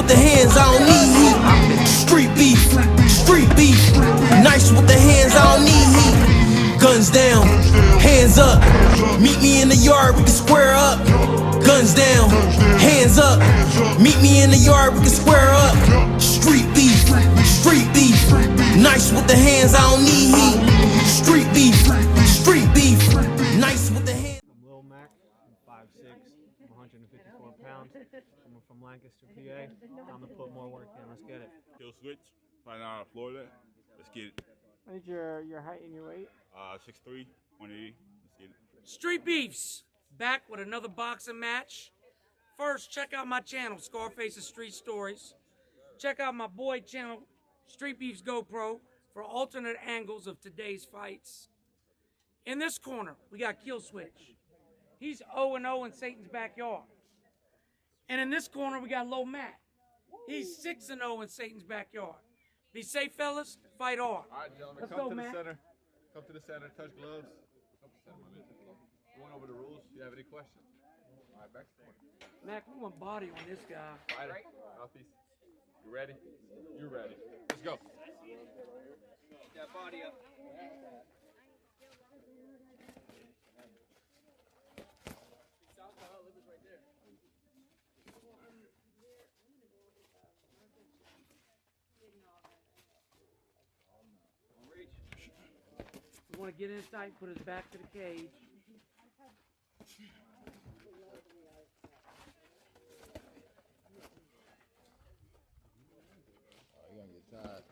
with the hands, I don't need heat. Street beef, street beef. Nice with the hands, I don't need heat. Guns down, hands up. Meet me in the yard, we can square up. Guns down, hands up. Meet me in the yard, we can square up. Street beef, street beef. Nice with the hands, I don't need heat. Street beef, street beef. Nice with the hands. I'm Lil Mac, I'm 5'6", I'm 154 pounds. I'm from Lancaster, PA. Time to put more work in. Let's get it. Kill switch, right out of Florida. Let's get it. What is your height and your weight? 6'3", 180. Let's get it. Streetbeefs, back with another boxing match. First, check out my channel, Scarface's Street Stories. Check out my boy channel, Streetbeefs GoPro, for alternate angles of today's fights. In this corner, we got Kill Switch. He's 0-0 in Satan's backyard. And in this corner, we got Lil Mac. He's 6-0 in Satan's backyard. Be safe, fellas. Fight hard. All right, gentlemen, Let's come go, to Mac. the center. Come to the center, touch gloves. Come to the center, my man. Going over the rules. Do you have any questions? All right, back to the corner. Mac, we want body on this guy. Fighter, mouthpiece. You ready? You ready. Let's go. That body up. We want to get inside, put his back to the cage. Oh, you're going to get tired.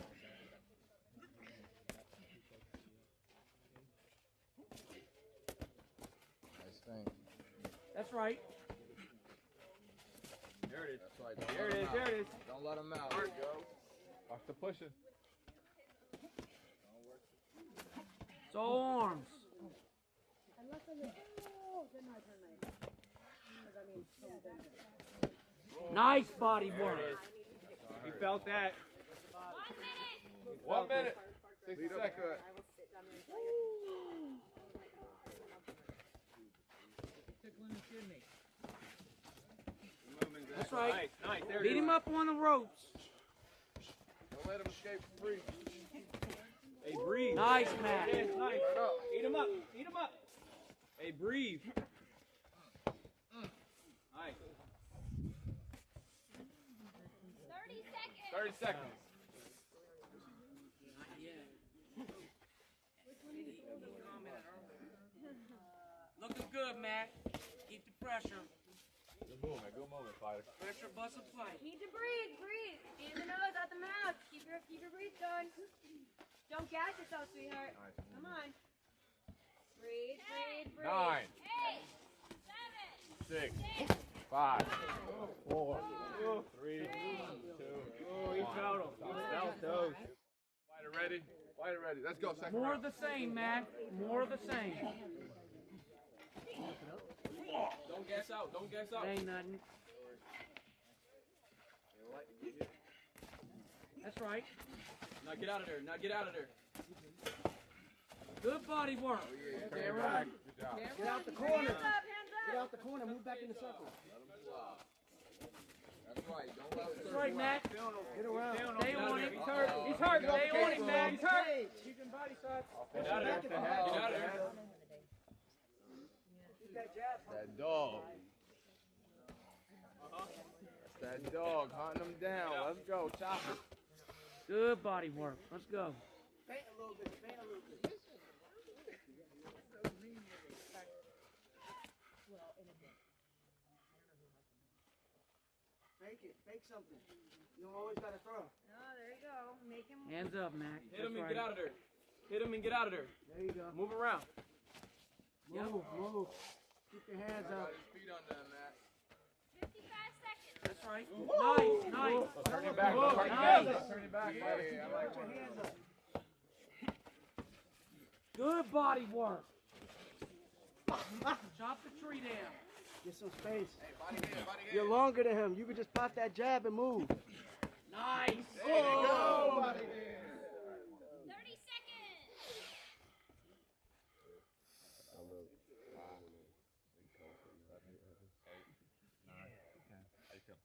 Nice thing. That's right. There it is. That's right. There it is, there it is. Don't let him out. There you go. Watch the pushing. It's all arms. Nice body work. You felt that. 1 minute. 60 seconds. That's right. Nice, nice. There Beat him up on the ropes. Don't let him escape free. Hey, breathe. Nice, Mac. Nice. Eat him up. Eat him up. Hey, breathe. Nice. 30 seconds. Looking good, Mac. Keep the pressure. Good movement, fighter. Pressure, bust a fight. Need to breathe, breathe. In the nose, out the mouth. Keep your breath going. Don't gas yourself, sweetheart. Come on. Breathe, breathe, breathe. 9, 6, 5, 4, 3, 2, Oh, he felt him. He felt those. Fighter ready? Fighter ready. Let's go. Second More round. of the same, Mac. More of the same. Don't gas out. Don't gas out. Ain't nothing. That's right. Now get out of there. Now get out of there. Good body work. Turn your back. Good job. Get out the corner. Hands up, hands up. Get out the corner. Move back in the circle. That's right. Don't let That's right, Mac. Get around. Stay on it. He's hurt. He's hurt. Stay on him, Mac. He's hurt. Keep him body shots. Get out of there. Get out of there. That dog. That's that dog hunting him down. Let's go. Chop it. Good body work. Let's go. Faint a little bit. Faint a little bit. Fake it. Fake something. You don't always gotta throw. Oh, there you go. Make him. Hands up, Mac. Hit him That's and get right. out of there. Hit him and get out of there. There you go. Move around. Move, move. Keep your hands up. Got his feet under him, Matt. 55 seconds. That's right. Nice, nice. Turn your back. Whoa, Turn your nice. back. Turn your back. Yeah, I like it. Good body work. Chop the tree down. Get some space. Body here, body here. You're longer than him. You can just pop that jab and move. Nice. There you go. Body here. 30 seconds.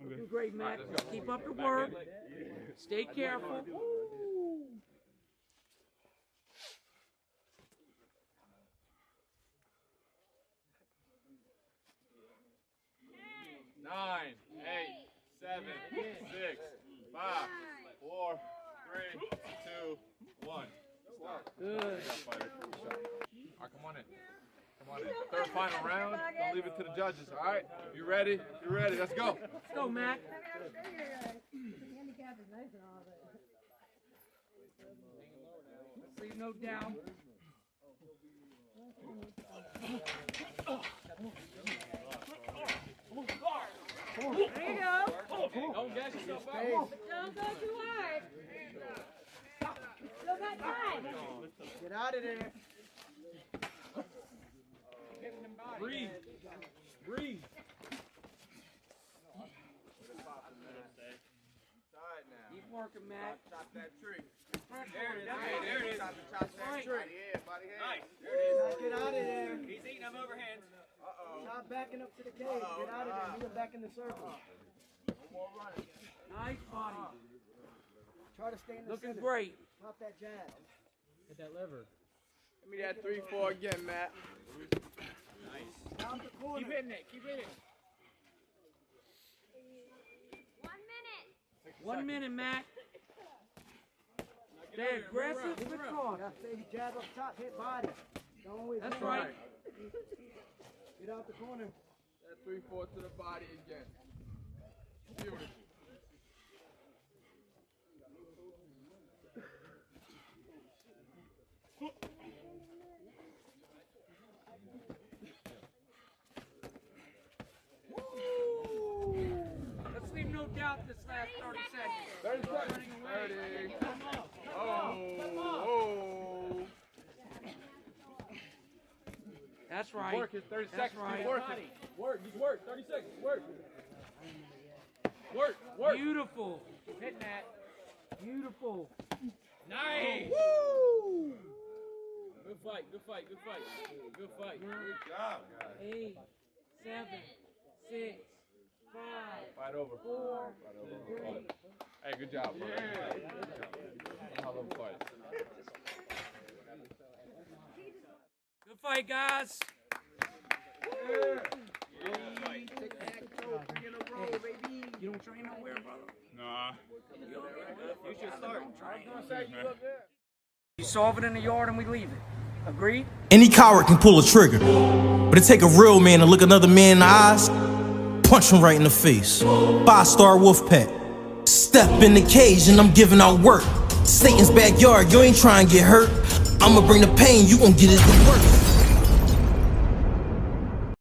Looking great, Mac. Keep up the work. Stay careful. Woo. 9, 8, 7, 6, 5, 4, 3, 2, 1. Good. All right, come on in. Come on in. Third final round. Don't leave it to the judges. All right. You ready? You ready? Let's go. Let's go, Mac. Leave no doubt. There you go. Don't gas yourself out. Don't go too hard. Still got time. Get out of there. Breathe. Breathe. Keep working, Mac. Chop that tree. There it is. There it is. Chop that tree. Yeah, buddy. Nice. There it is. Get out of there. He's eating them overhands. Stop backing up to the cage. Get out of there. Move back in the circle. More running. Nice body. Try to stay in the Looking center. great. Pop that jab. Hit that lever. Give me that 3-4 again, Matt. Nice. Down the corner. Keep hitting it. Keep hitting it. 1 minute. 1 minute, Mac. Stay aggressive with cross. Gotta stay jab up top, hit body. Don't always That's hit right. body. Get out the corner. That 3-4 to the body again. Beautiful. Let's leave no doubt this last 30 seconds. 30 seconds. 30. Oh. That's right. Work it. 30 That's seconds. right. Keep working. Work. Just work. 30 seconds. Work. Work. Work. Beautiful. Hitting that. Beautiful. Nice. Woo! Good fight. Good fight. Good fight. Good fight. Good job, guys. 8, 7, 6, 5, Fight over. 4. Hey, good job, bro. I love fights. Good fight, guys. You don't train nowhere, brother? Nah. You should start. You solve it in the yard and we leave it. Agreed? Any coward can pull a trigger, but it take a real man to look another man in the eyes, punch him right in the face. 5-star wolf pack. Step in the cage and I'm giving out work. Satan's backyard, you ain't trying to get hurt. I'ma bring the pain, you gon' get it to work.